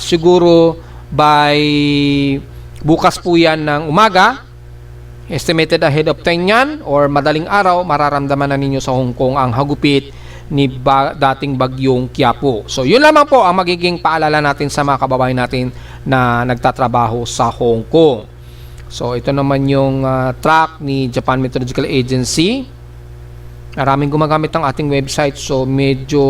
Siguro by bukas po yan ng umaga. Estimated ahead of 10 yan or madaling araw, mararamdaman na ninyo sa Hong Kong ang hagupit ni dating bagyong Qiapo. So yun lamang po ang magiging paalala natin sa mga kababayan natin na nagtatrabaho sa Hong Kong. So ito naman yung track ni Japan Meteorological Agency. Maraming gumagamit ng ating website, so medyo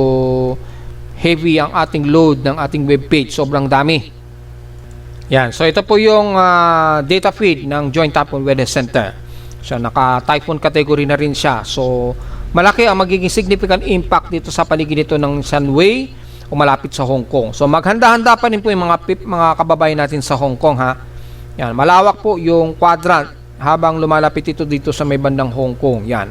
heavy ang ating load ng ating webpage. Sobrang dami. Yan. So ito po yung data feed ng Joint Typhoon Weather Center. So naka-typhoon category na rin siya. So malaki ang magiging significant impact dito sa paligid nito ng Shanwei o malapit sa Hong Kong. So maghanda-handa pa rin po yung mga kababayan natin sa Hong Kong, ha. Yan, malawak po yung quadrant habang lumalapit ito dito sa may bandang Hong Kong. Yan.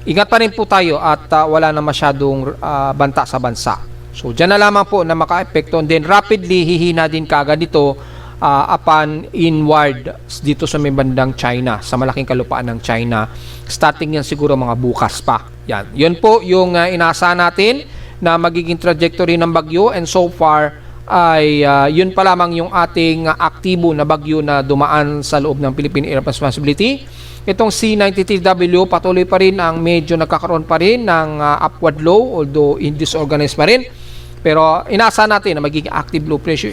Ingat pa rin po tayo at wala na masyadong banta sa bansa. So diyan na lamang po na maka-epekto, and then rapidly hihina din kaagad dito upon inward dito sa may bandang China, sa malaking kalupaan ng China. Starting yan siguro mga bukas pa. Yan. Yun po yung inaasahan natin na magiging trajectory ng bagyo, and so far ay yun pa lamang yung ating aktibo na bagyo na dumaan sa loob ng Philippine Area of Responsibility. Itong C93W patuloy pa rin ang medyo nagkakaroon pa rin ng upward low, although disorganized pa rin. Pero inaasahan natin na magiging active low pressure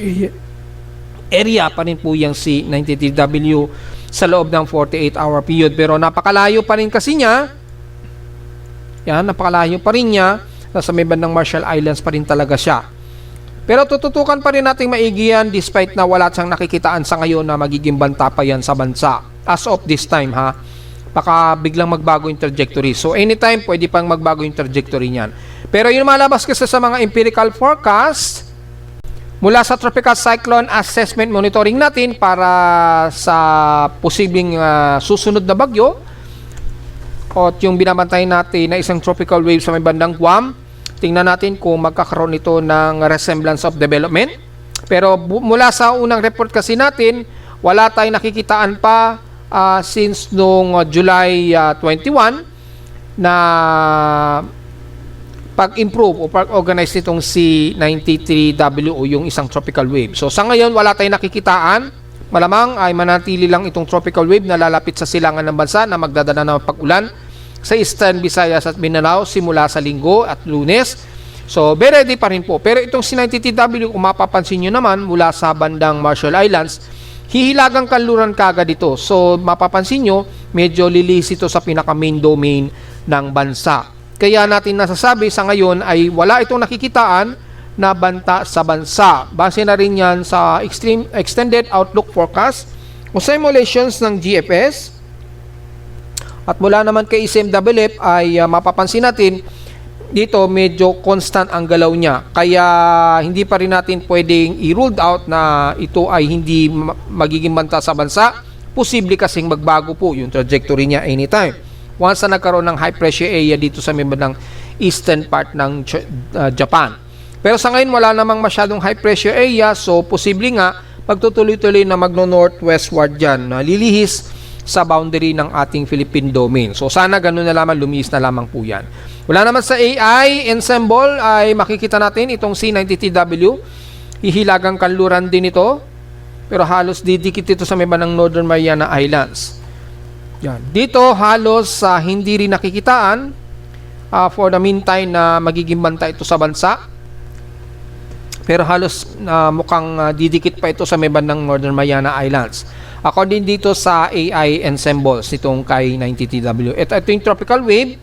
area pa rin po yung C93W sa loob ng 48-hour period. Pero napakalayo pa rin kasi niya. Yan, napakalayo pa rin niya. Nasa may bandang Marshall Islands pa rin talaga siya. Pero tututukan pa rin nating maigi yan despite na wala siyang nakikitaan sa ngayon na magiging banta pa yan sa bansa. As of this time, ha. Baka biglang magbago yung trajectory. So anytime pwede pang magbago yung trajectory niyan. Pero yung malabas kasi sa mga empirical forecast mula sa Tropical Cyclone Assessment Monitoring natin para sa posibleng susunod na bagyo, at yung binabantayan natin na isang tropical wave sa may bandang Guam, tingnan natin kung magkakaroon ito ng resemblance of development. Pero mula sa unang report kasi natin, wala tayong nakikitaan pa since noong July 21 na pag-improve o pag-organize nitong C93W o yung isang tropical wave. So sa ngayon wala tayong nakikitaan. Malamang ay manatili lang itong tropical wave na lalapit sa silangan ng bansa na magdadala ng pag-ulan sa Eastern Visayas at Mindanao simula sa Linggo at Lunes. So be ready pa rin po. Pero itong C93W, kung mapapansin nyo naman mula sa bandang Marshall Islands, hihilagang kanluran kagad ito. So mapapansin nyo, medyo lilis ito sa pinaka-main domain ng bansa. Kaya natin nasasabi sa ngayon ay wala itong nakikitaan na banta sa bansa. Base na rin yan sa Extended Outlook Forecast o simulations ng GFS. At mula naman kay SMWF ay mapapansin natin dito medyo constant ang galaw niya. Kaya hindi pa rin natin pwedeng i-ruled out na ito ay hindi magiging banta sa bansa. Posible kasing magbago po yung trajectory niya anytime. Once na nagkaroon ng high pressure area dito sa may bandang eastern part ng Japan. Pero sa ngayon wala namang masyadong high pressure area, so posible nga magtutuloy-tuloy na magno-northwestward dyan, na lilihis sa boundary ng ating Philippine domain. So sana ganun na lamang, lumihis na lamang po yan. Wala naman sa AI ensemble ay makikita natin itong C93W. Hihilagang kanluran din ito, pero halos didikit ito sa may bandang Northern Mariana Islands. Yan. Dito halos hindi rin nakikitaan for the meantime na magiging banta ito sa bansa. Pero halos mukhang didikit pa ito sa may bandang Northern Mariana Islands. According dito sa AI ensembles nitong kay 93W. Ito yung tropical wave.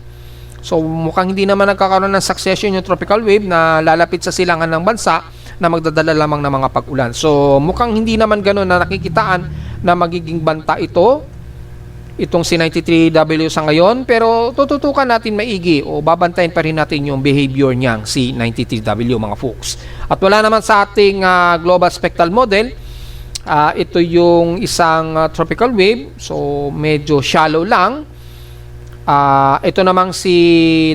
So mukhang hindi naman nagkakaroon ng succession yung tropical wave na lalapit sa silangan ng bansa na magdadala lamang ng mga pag-ulan. So mukhang hindi naman gano'n na nakikitaan na magiging banta itong C93W sa ngayon, pero tututukan natin maigi o babantayan pa rin natin yung behavior niyang C93W, mga folks. At wala naman sa ating global spectral model, ito yung isang tropical wave, so medyo shallow lang. Ito namang si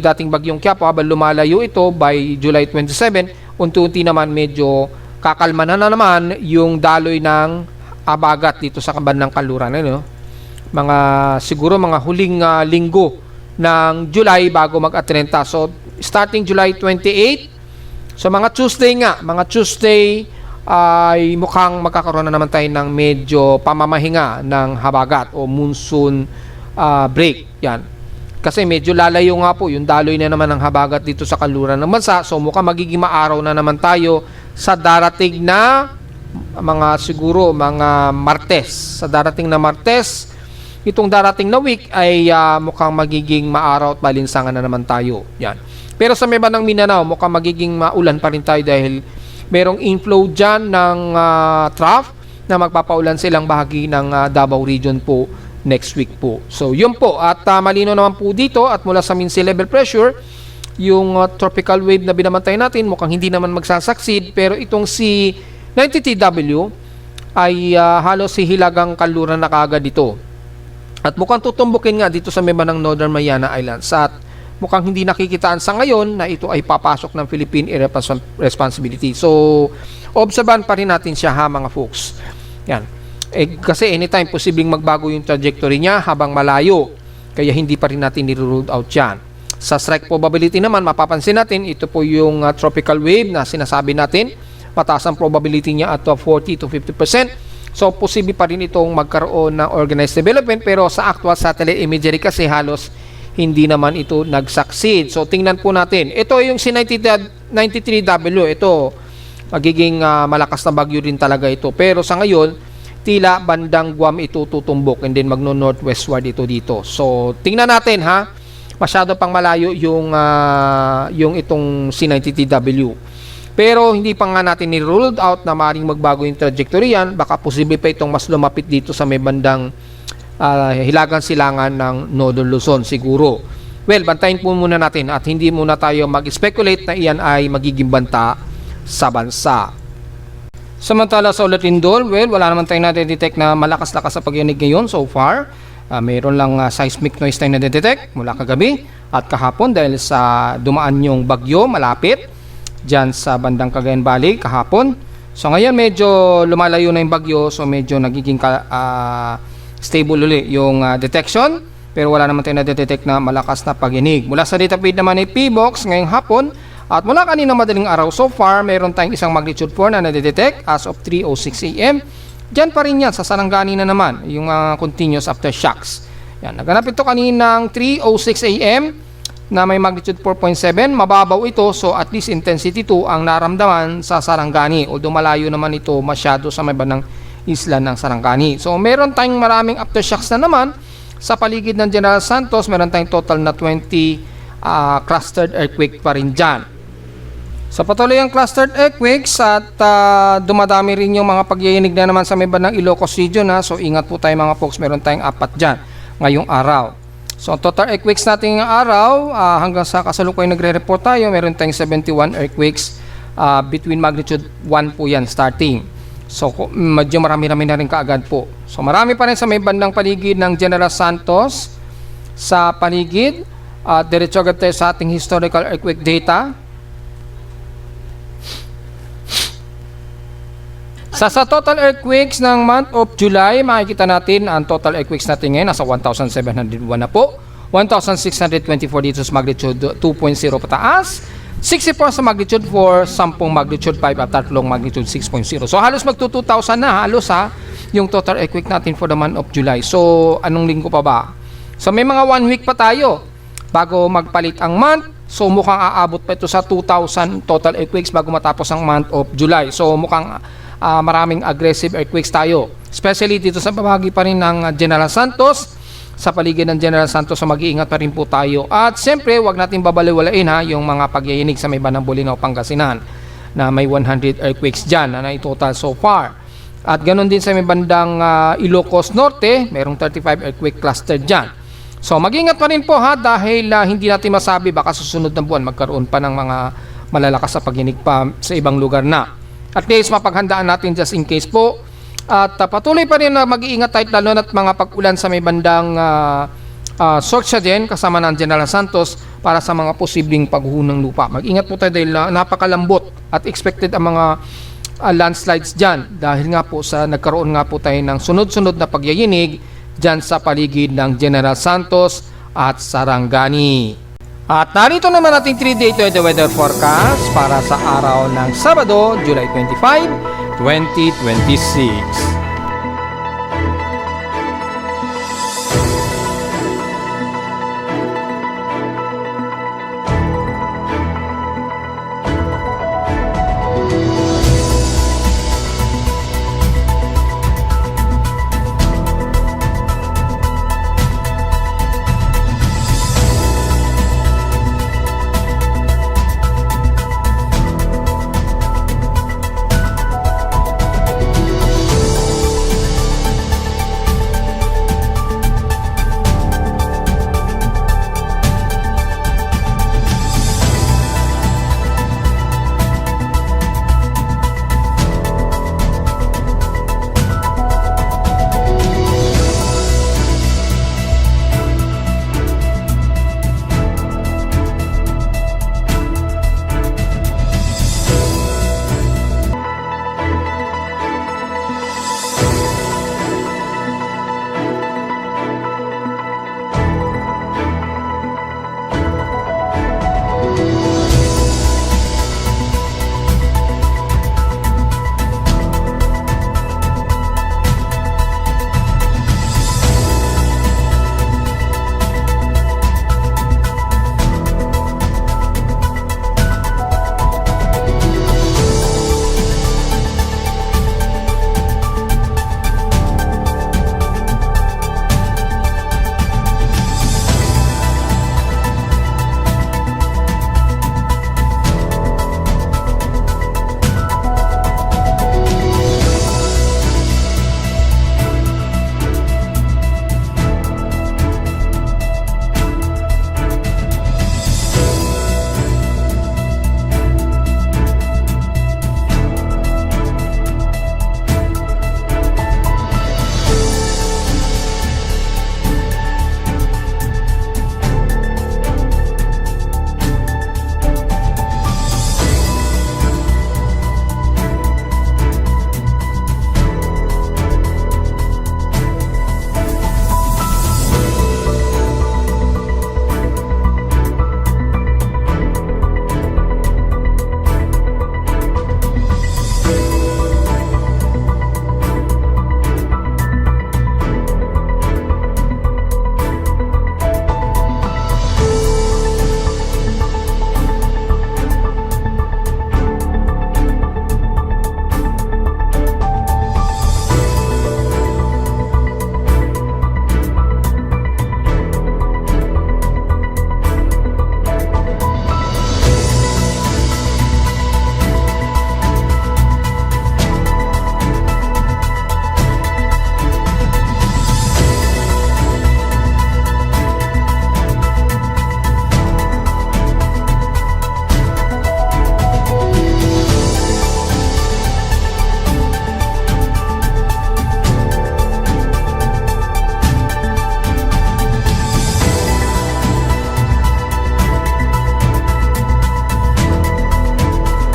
dating bagyong Qiapo, habang lumalayo ito by July 27, unti-unti naman medyo kakalma na naman yung daloy ng abagat dito sa bandang kanluran. Siguro mga huling linggo ng July bago mag-atrenta. So starting July 28, so mga Tuesday ay mukhang magkakaroon na naman tayo ng medyo pamamahinga ng habagat o monsoon break. Yan. Kasi medyo lalayo nga po yung daloy na naman ng habagat dito sa kanluran ng bansa. So mukhang magiging maaraw na naman tayo sa darating na siguro mga Martes. Sa darating na Martes, itong darating na week ay mukhang magiging maaraw at malinsangan na naman tayo. Yan. Pero sa may bandang Mindanao, mukhang magiging maulan pa rin tayo dahil merong inflow dyan ng trough na magpapaulan silang bahagi ng Davao region po next week po. So yun po, at malino naman po dito at mula sa mean sea level pressure, yung tropical wave na binamantay natin mukhang hindi naman magsasucceed, pero itong si 90TW ay halos hilagang kanluran na kaagad dito. At mukhang tutumbukin nga dito sa may bandang Northern Mariana Islands at mukhang hindi nakikitaan sa ngayon na ito ay papasok ng Philippine Area Responsibility. So, obserban pa rin natin siya ha mga folks. Yan. Kasi anytime posibleng magbago yung trajectory niya habang malayo. Kaya hindi pa rin natin niruled out yan. Sa strike probability naman, mapapansin natin, ito po yung tropical wave na sinasabi natin. Mataas ang probability niya at 40 to 50%. So, posible pa rin itong magkaroon ng organized development. Pero sa actual satellite imagery kasi halos hindi naman ito nag-succeed. So, tingnan po natin. Ito yung si 93W. Ito, magiging malakas na bagyo rin talaga ito. Pero sa ngayon, tila bandang Guam ito tutumbok and then magno-northwestward ito dito. So, tingnan natin ha. Masyado pang malayo yung itong si 90TW. Pero hindi pa nga natin ni-ruled out na maaaring magbago yung trajectory yan. Baka posible pa itong mas lumapit dito sa may bandang hilagang silangan ng Northern Luzon siguro. Well, bantayin po muna natin at hindi muna tayo mag-speculate na iyan ay magiging banta sa bansa. Samantala sa ulat lindol, well, wala naman tayong na-detect na malakas-lakas sa pagyanig ngayon so far. Mayroon lang seismic noise tayong na-detect mula kagabi at kahapon dahil sa dumaan yung bagyo malapit dyan sa bandang Cagayan Valley kahapon. So ngayon medyo lumalayo na yung bagyo, so medyo nagiging stable uli yung detection, pero wala naman tayo na-detect na malakas na pagyanig. Mula sa data feed naman ay PBOX ngayong hapon at mula kanina madaling araw so far, mayroon tayong isang magnitude 4 na na-detect as of 3:06 AM. Diyan pa rin yan sa Sarangani na naman, yung continuous aftershocks. Yan, naganap ito kaninang 3:06 AM na may magnitude 4.7, mababaw ito, so at least intensity 2 ang naramdaman sa Sarangani, although malayo naman ito masyado sa may bandang isla ng Sarangani. So meron tayong maraming aftershocks na naman sa paligid ng General Santos. Meron tayong total na 20 clustered earthquake pa rin dyan. Sa patuloy ang clustered earthquakes at dumadami rin yung mga pagyayinig na naman sa may bandang Ilocos region ha. So ingat po tayo mga folks, meron tayong 4 dyan ngayong araw. So total earthquakes natin ngayong araw, hanggang sa kasalukuyan nagre-report tayo, meron tayong 71 earthquakes between magnitude 1 po yan starting. So, medyo marami-rami na rin kaagad po. So, marami pa rin sa may bandang paligid ng General Santos. Sa paligid, diretso agad tayo sa ating historical earthquake data. Sa total earthquakes ng month of July, makikita natin ang total earthquakes natin ngayon nasa 1,701 na po. 1,624 dito sa magnitude 2.0 pataas. 64 sa magnitude 4, 10 magnitude 5 at 3 magnitude 6.0. So halos magto 2,000 na halos yung total earthquake natin for the month of July. So anong linggo pa ba? So may mga 1 week pa tayo bago magpalit ang month. So mukhang aabot pa ito sa 2,000 total earthquakes bago matapos ang month of July. So mukhang maraming aggressive earthquakes tayo. Especially dito sa bahagi pa rin ng General Santos. Sa paligid ng General Santos, so mag-iingat pa rin po tayo. At siyempre, wag natin babaliwalain yung mga pagyayinig sa may bandang Bolinao, Pangasinan na may 100 earthquakes dyan na total so far. At ganoon din sa may bandang Ilocos Norte, mayroong 35 earthquake cluster dyan. So mag-iingat pa rin po dahil hindi natin masabi baka susunod na buwan magkaroon pa ng mga malalakas sa pagyanig pa sa ibang lugar na. At least mapaghandaan natin just in case po. At patuloy pa rin na mag-iingat tayo lalo na't mga pag-ulan sa may bandang Sorcia din kasama ng General Santos para sa mga posibleng paghuhon ng lupa. Mag-ingat po tayo dahil napakalambot at expected ang mga landslides dyan dahil nga po sa nagkaroon nga po tayo ng sunod-sunod na pagyayinig dyan sa paligid ng General Santos at Sarangani. At narito naman ating 3-day weather forecast para sa araw ng Sabado, July 25. 2026.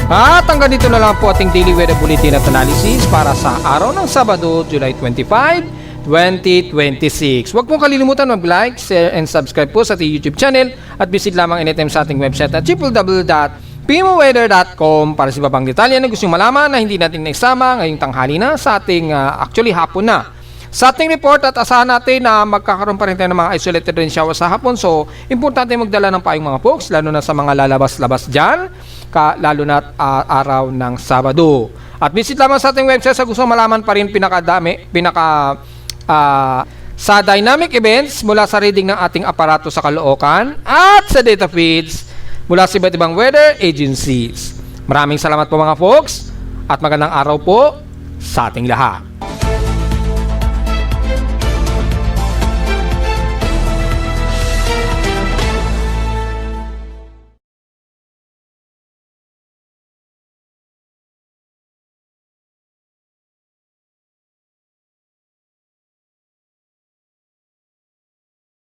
At hanggang dito na lang po ating daily weather bulletin at analysis para sa araw ng Sabado, July 25, 2026. Huwag pong kalilimutan mag-like, share, and subscribe po sa ating YouTube channel at visit lamang anytime sa ating website at www.pimoweather.com para sa iba pang detalye na gusto nyo malaman na hindi natin naisama ngayong tanghali na sa ating actually hapon na. Sa ating report at asahan natin na magkakaroon pa rin tayo ng mga isolated rain shower sa hapon. So, importante magdala ng payong mga folks, lalo na sa mga lalabas-labas dyan, lalo na araw ng Sabado. At visit lamang sa ating website sa gusto malaman pa rin sa dynamic events mula sa reading ng ating aparato sa Caloocan at sa data feeds mula sa iba't ibang weather agencies. Maraming salamat po mga folks at magandang araw po sa ating lahat.